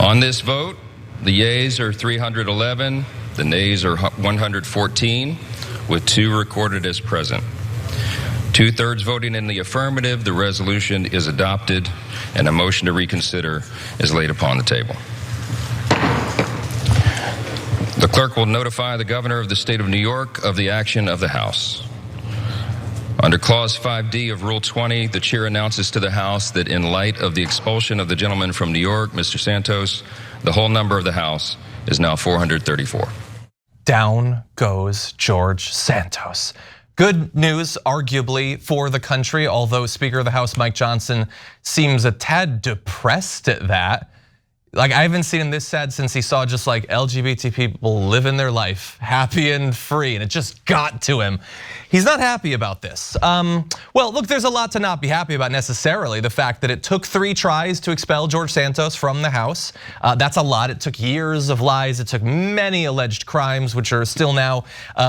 On this vote, the yeas are 311, the nays are 114, with 2 recorded as present. 2/3 voting in the affirmative, the resolution is adopted, and a motion to reconsider is laid upon the table. The clerk will notify the governor of the state of New York of the action of the House. Under Clause 5D of Rule 20, the chair announces to the House that in light of the expulsion of the gentleman from New York, Mr. Santos, the whole number of the House is now 434. Down goes George Santos. Good news, arguably, for the country, although Speaker of the House Mike Johnson seems a tad depressed at that. Like, I haven't seen him this sad since he saw just like LGBT people living their life happy and free, and it just got to him. He's not happy about this. Well, look, there's a lot to not be happy about necessarily. The fact that it took 3 tries to expel George Santos from the House, that's a lot. It took years of lies. It took many alleged crimes, which are still now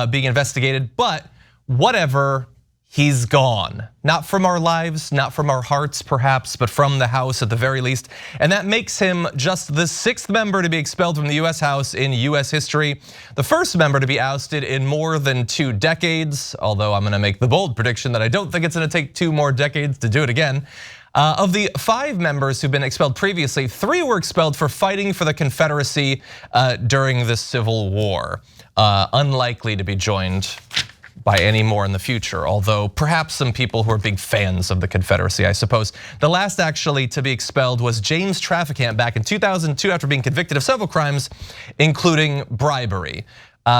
being investigated, but whatever. He's gone. Not from our lives, not from our hearts perhaps, but from the House at the very least. And that makes him just the 6th member to be expelled from the US House in US history. The first member to be ousted in more than 2 decades, although I'm gonna make the bold prediction that I don't think it's gonna take 2 more decades to do it again. Of the 5 members who've been expelled previously, 3 were expelled for fighting for the Confederacy during the Civil War. Unlikely to be joined by any more in the future, although perhaps some people who are big fans of the Confederacy, I suppose. The last actually to be expelled was James Trafficant back in 2002 after being convicted of several crimes, including bribery.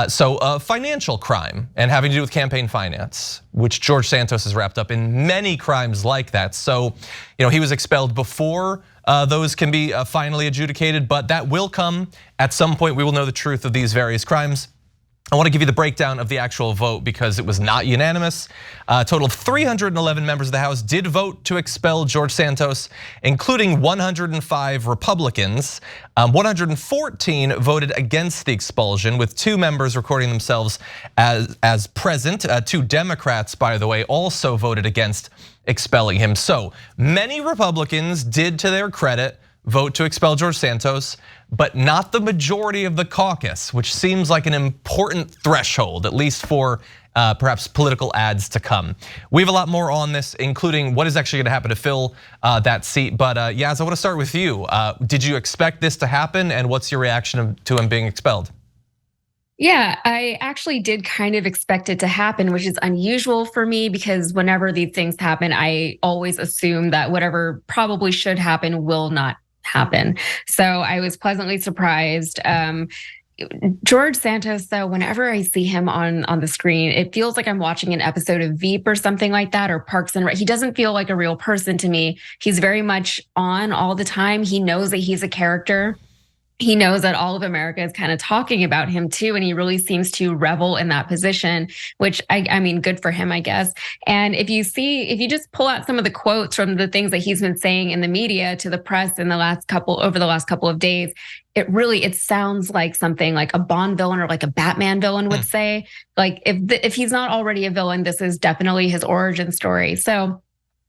So a financial crime and having to do with campaign finance, which George Santos is wrapped up in many crimes like that. So he was expelled before those can be finally adjudicated, but that will come at some point. We will know the truth of these various crimes. I want to give you the breakdown of the actual vote because it was not unanimous. A total of 311 members of the House did vote to expel George Santos, including 105 Republicans. 114 voted against the expulsion, with 2 members recording themselves as present. 2 Democrats, by the way, also voted against expelling him. So many Republicans did, to their credit, vote to expel George Santos, but not the majority of the caucus, which seems like an important threshold, at least for perhaps political ads to come. We have a lot more on this, including what is actually gonna happen to fill that seat. But Yaz, I wanna start with you. Did you expect this to happen, and what's your reaction to him being expelled? Yeah, I actually did kind of expect it to happen, which is unusual for me because whenever these things happen, I always assume that whatever probably should happen will not happen. So I was pleasantly surprised. George Santos, though, whenever I see him on the screen, it feels like I'm watching an episode of Veep or something like that, or Parks and Rec. He doesn't feel like a real person to me. He's very much on all the time. He knows that he's a character. He knows that all of America is kind of talking about him too, and he really seems to revel in that position, which I mean, good for him, I guess. And if you just pull out some of the quotes from the things that he's been saying in the media to the press in over the last couple of days, it sounds like something like a Bond villain or like a Batman villain would say. Like if he's not already a villain, this is definitely his origin story. So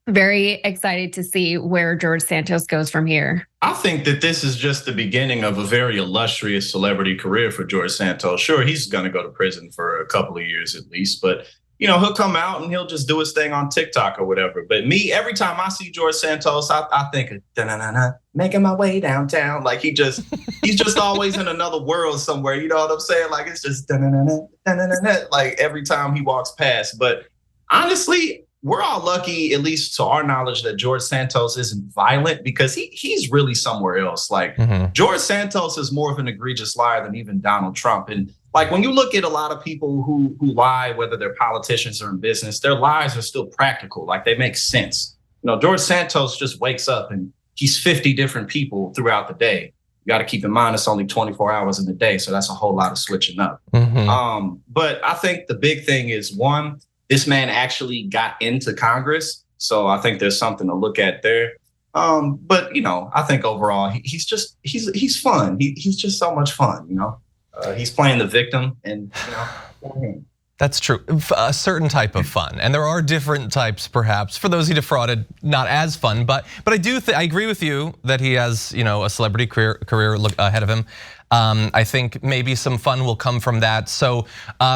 very excited to see where George Santos goes from here. I think that this is just the beginning of a very illustrious celebrity career for George Santos. Sure, he's gonna go to prison for a couple of years at least, but he'll come out and he'll just do his thing on TikTok or whatever. But me, every time I see George Santos, I think of da-na-na-na, making my way downtown. Like he's just always in another world somewhere. You know what I'm saying? Like it's just da-na-na-na, da-na-na-na, like every time he walks past. But honestly, we're all lucky, at least to our knowledge, that George Santos isn't violent because he's really somewhere else. Like George Santos is more of an egregious liar than even Donald Trump. And like when you look at a lot of people who lie, whether they're politicians or in business, their lies are still practical. Like they make sense. George Santos just wakes up and he's 50 different people throughout the day. You got to keep in mind it's only 24 hours in the day, so that's a whole lot of switching up. But I think the big thing is, one, this man actually got into Congress, so I think there's something to look at there. But I think overall he's fun. He's just so much fun. He's playing the victim, and That's true. A certain type of fun, and there are different types, perhaps, for those he defrauded, not as fun. But I agree with you that he has a celebrity career ahead of him. I think maybe some fun will come from that. So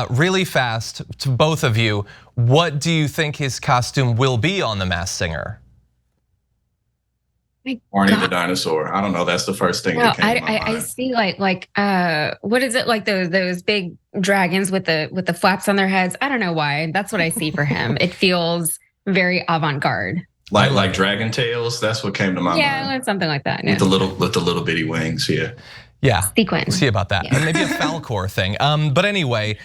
really fast to both of you, what do you think his costume will be on The Masked Singer? Barney the dinosaur. I don't know. That's the first thing that came to my mind. I see like what is it, like those big dragons with the flaps on their heads? I don't know why. That's what I see for him. It feels very avant-garde. Like dragon tails. That's what came to my mind. Yeah, something like that. With the little bitty wings. Yeah, sequin. We'll see about that. Yeah. And maybe a Falcor thing. But anyway,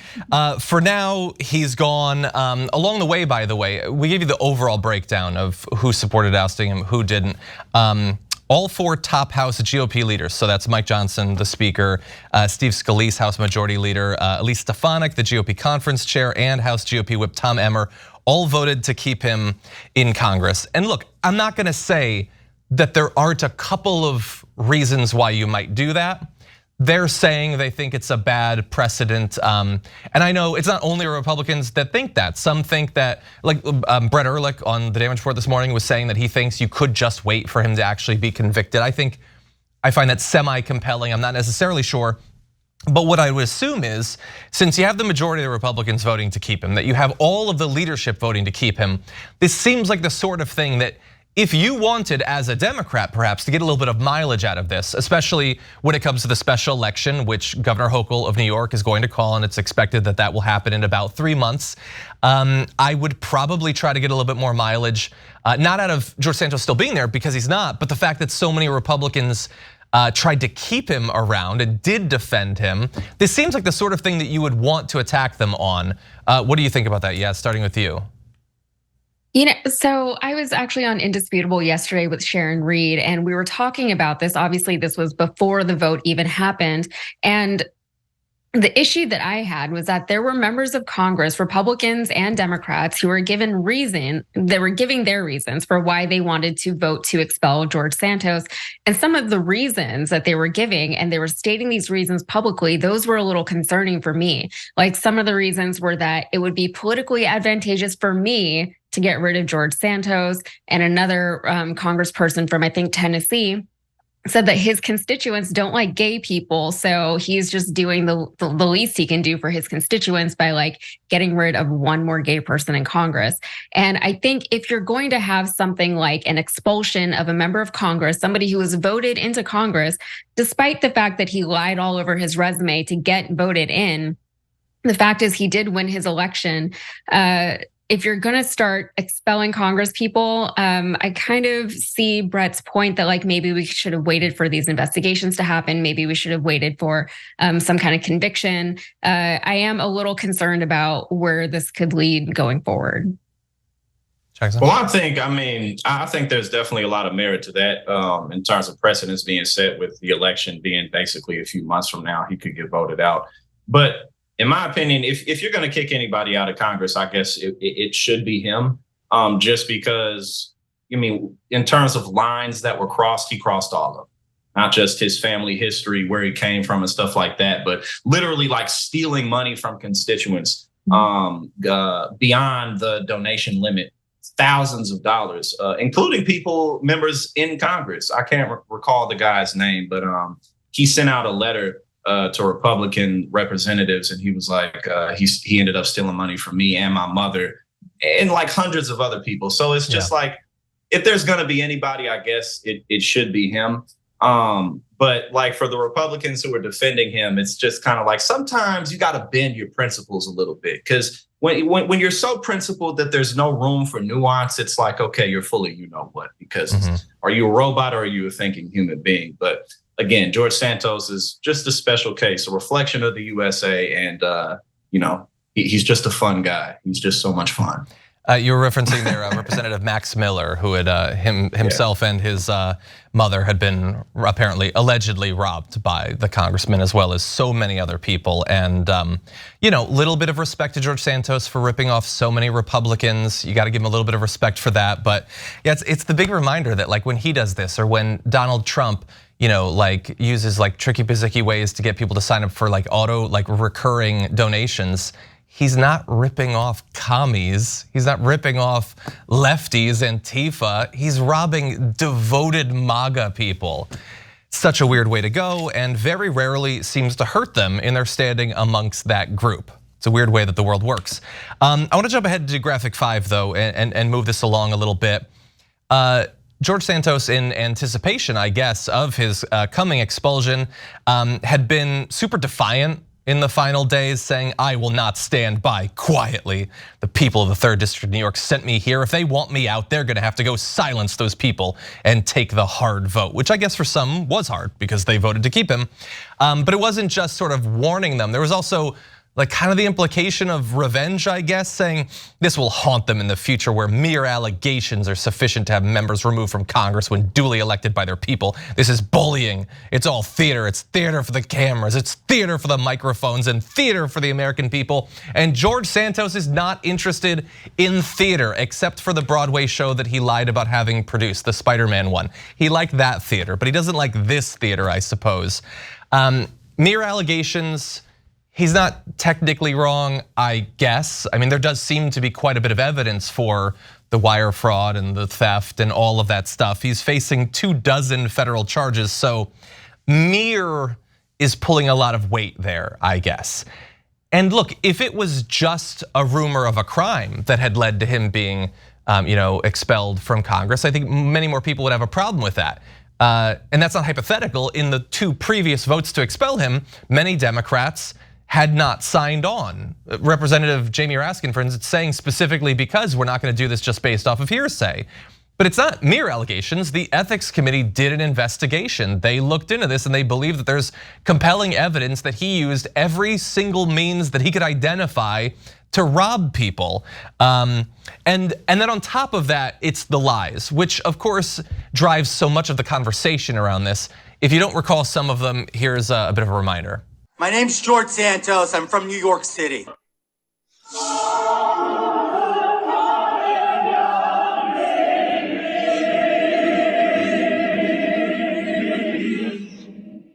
for now, he's gone. Along the way, by the way, we gave you the overall breakdown of who supported ousting him, who didn't. All 4 top House GOP leaders, so that's Mike Johnson, the Speaker, Steve Scalise, House Majority Leader, Elise Stefanik, the GOP Conference Chair, and House GOP Whip Tom Emmer, all voted to keep him in Congress. And look, I'm not gonna say that there aren't a couple of reasons why you might do that. They're saying they think it's a bad precedent. And I know it's not only Republicans that think that. Some think that, like Brett Ehrlich on the Damage Report this morning was saying that he thinks you could just wait for him to actually be convicted. I find that semi-compelling. I'm not necessarily sure. But what I would assume is, since you have the majority of the Republicans voting to keep him, that you have all of the leadership voting to keep him, this seems like the sort of thing that if you wanted, as a Democrat perhaps, to get a little bit of mileage out of this, especially when it comes to the special election, which Governor Hochul of New York is going to call, and it's expected that that will happen in about 3 months, I would probably try to get a little bit more mileage, not out of George Santos still being there, because he's not, but the fact that so many Republicans tried to keep him around and did defend him. This seems like the sort of thing that you would want to attack them on. What do you think about that? Yeah, starting with you. So I was actually on Indisputable yesterday with Sharon Reed, and we were talking about this. Obviously, this was before the vote even happened. And the issue that I had was that there were members of Congress, Republicans and Democrats, who were giving their reasons for why they wanted to vote to expel George Santos. And some of the reasons that they were giving, and they were stating these reasons publicly, those were a little concerning for me. Like, some of the reasons were that it would be politically advantageous for me to get rid of George Santos. And another congressperson from, I think, Tennessee, said that his constituents don't like gay people, so he's just doing the least he can do for his constituents by like getting rid of one more gay person in Congress. And I think if you're going to have something like an expulsion of a member of Congress, somebody who was voted into Congress, despite the fact that he lied all over his resume to get voted in, the fact is he did win his election. If you're gonna start expelling Congress people, I kind of see Brett's point that like maybe we should have waited for these investigations to happen. Maybe we should have waited for some kind of conviction. I am a little concerned about where this could lead going forward. Jackson? Well, I think there's definitely a lot of merit to that in terms of precedents being set, with the election being basically a few months from now, he could get voted out. But in my opinion, if you're going to kick anybody out of Congress, I guess it should be him. Just because, in terms of lines that were crossed, he crossed all of them. Not just his family history, where he came from and stuff like that, but literally like stealing money from constituents beyond the donation limit, thousands of dollars, including members in Congress. I can't recall the guy's name, but he sent out a letter to Republican representatives, and he was like, he ended up stealing money from me and my mother and like hundreds of other people. So it's just like, if there's going to be anybody, I guess it should be him. But like for the Republicans who are defending him, it's just kind of like, sometimes you got to bend your principles a little bit, because when you're so principled that there's no room for nuance, it's like, okay, you're fully you know what, because are you a robot or are you a thinking human being? But again, George Santos is just a special case, a reflection of the USA, and he's just a fun guy. He's just so much fun. You were referencing there Representative Max Miller, who had himself and his mother had been allegedly robbed by the congressman, as well as so many other people. And little bit of respect to George Santos for ripping off so many Republicans. You got to give him a little bit of respect for that. But yeah, it's the big reminder that like when he does this, or when Donald Trump uses like tricky bazooky ways to get people to sign up for like recurring donations, he's not ripping off commies. He's not ripping off lefties, Antifa. He's robbing devoted MAGA people. Such a weird way to go, and very rarely seems to hurt them in their standing amongst that group. It's a weird way that the world works. I want to jump ahead to graphic 5 though, and move this along a little bit. George Santos, in anticipation, I guess, of his coming expulsion, had been super defiant in the final days, saying, "I will not stand by quietly. The people of the 3rd District of New York sent me here. If they want me out, they're gonna have to go silence those people and take the hard vote," which I guess for some was hard because they voted to keep him. But it wasn't just sort of warning them. There was also like kind of the implication of revenge, I guess, saying this will haunt them in the future where mere allegations are sufficient to have members removed from Congress when duly elected by their people. This is bullying. It's all theater. It's theater for the cameras. It's theater for the microphones and theater for the American people. And George Santos is not interested in theater except for the Broadway show that he lied about having produced, the Spider-Man one. He liked that theater, but he doesn't like this theater, I suppose. Mere allegations. He's not technically wrong, I guess. I mean, there does seem to be quite a bit of evidence for the wire fraud and the theft and all of that stuff. He's facing 24 federal charges, so mere is pulling a lot of weight there, I guess. And look, if it was just a rumor of a crime that had led to him being expelled from Congress, I think many more people would have a problem with that. And that's not hypothetical. In the 2 previous votes to expel him, many Democrats had not signed on. Representative Jamie Raskin, for instance, saying specifically because we're not gonna do this just based off of hearsay. But it's not mere allegations. The ethics committee did an investigation. They looked into this and they believe that there's compelling evidence that he used every single means that he could identify to rob people. And then on top of that, it's the lies, which of course drives so much of the conversation around this. If you don't recall some of them, here's a bit of a reminder. My name's George Santos. I'm from New York City.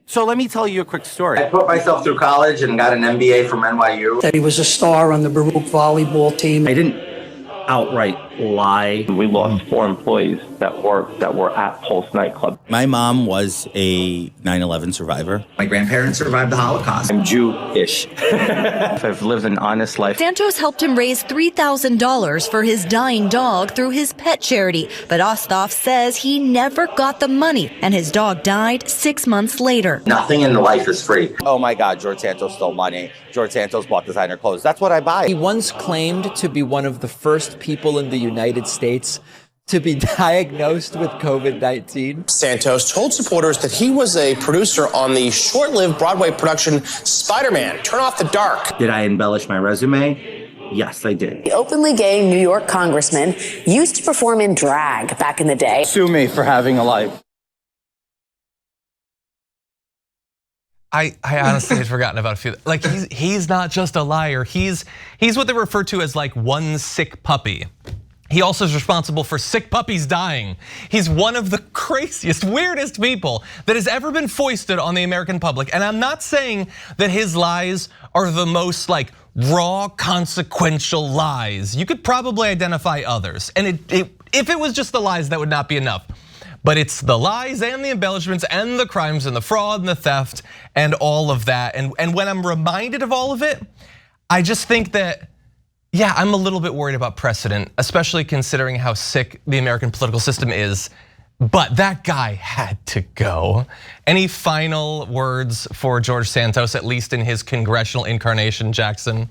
So let me tell you a quick story. I put myself through college and got an MBA from NYU. That he was a star on the Baruch volleyball team. I didn't outright lie. We lost 4 employees that were at Pulse nightclub. My mom was a 9/11 survivor. My grandparents survived the Holocaust. I'm Jewish. I've lived an honest life. Santos helped him raise $3,000 for his dying dog through his pet charity, but Osthoff says he never got the money and his dog died 6 months later. Nothing in life is free. Oh my God, George Santos stole money. George Santos bought designer clothes. That's what I buy. He once claimed to be one of the first people in the United States to be diagnosed with COVID-19. Santos told supporters that he was a producer on the short-lived Broadway production Spider-Man, Turn Off the Dark. Did I embellish my resume? Yes, I did. The openly gay New York congressman used to perform in drag back in the day. Sue me for having a life. I honestly had forgotten about a few. Like he's not just a liar. He's what they refer to as like one sick puppy. He also is responsible for sick puppies dying. He's one of the craziest, weirdest people that has ever been foisted on the American public. And I'm not saying that his lies are the most like raw, consequential lies. You could probably identify others. And if it was just the lies, that would not be enough. But it's the lies and the embellishments and the crimes and the fraud and the theft and all of that. And when I'm reminded of all of it, I just think that, yeah, I'm a little bit worried about precedent, especially considering how sick the American political system is. But that guy had to go. Any final words for George Santos, at least in his congressional incarnation, Jackson?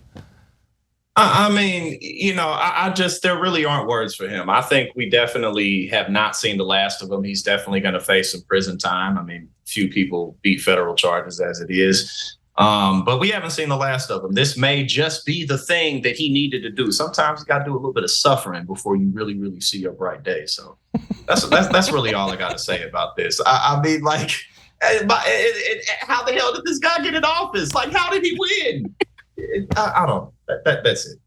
I mean, I just, there really aren't words for him. I think we definitely have not seen the last of him. He's definitely going to face some prison time. I mean, few people beat federal charges as it is. But we haven't seen the last of him. This may just be the thing that he needed to do. Sometimes you got to do a little bit of suffering before you really, really see your bright day. So that's really all I got to say about this. I mean, like, how the hell did this guy get in office? Like, how did he win? I don't know. That's it.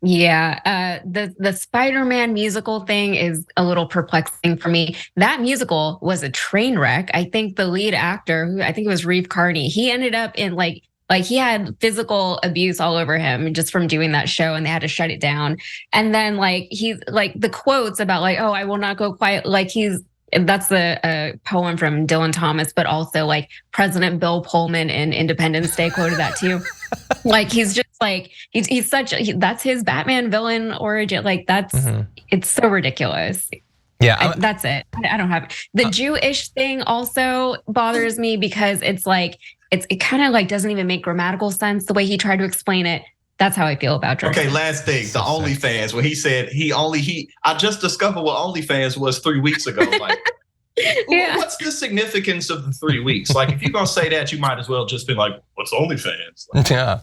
Yeah, the Spider-Man musical thing is a little perplexing for me. That musical was a train wreck. I think the lead actor, who I think it was Reeve Carney, he ended up in like Like he had physical abuse all over him just from doing that show, and they had to shut it down. And then like he's like the quotes about like, oh, I will not go quiet. Like that's the poem from Dylan Thomas, but also like President Bill Pullman in Independence Day quoted that too. Like he's just like he's that's his Batman villain origin. Like that's it's so ridiculous. Yeah, that's it. I don't have the Jewish thing also bothers me because it's like it kind of like doesn't even make grammatical sense the way he tried to explain it. That's how I feel about George. Okay, last thing, the OnlyFans, where he said I just discovered what OnlyFans was 3 weeks ago. Like, what's the significance of the 3 weeks? Like, if you're gonna say that, you might as well just be like, what's OnlyFans? Like, yeah,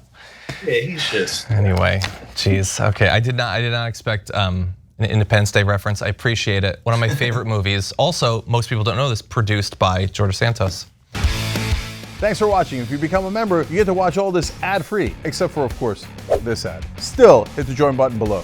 he's just anyway. Geez, okay, I did not expect an Independence Day reference. I appreciate it. One of my favorite movies. Also, most people don't know this, produced by George Santos. Thanks for watching. If you become a member, you get to watch all this ad-free, except for, of course, this ad. Still, hit the join button below.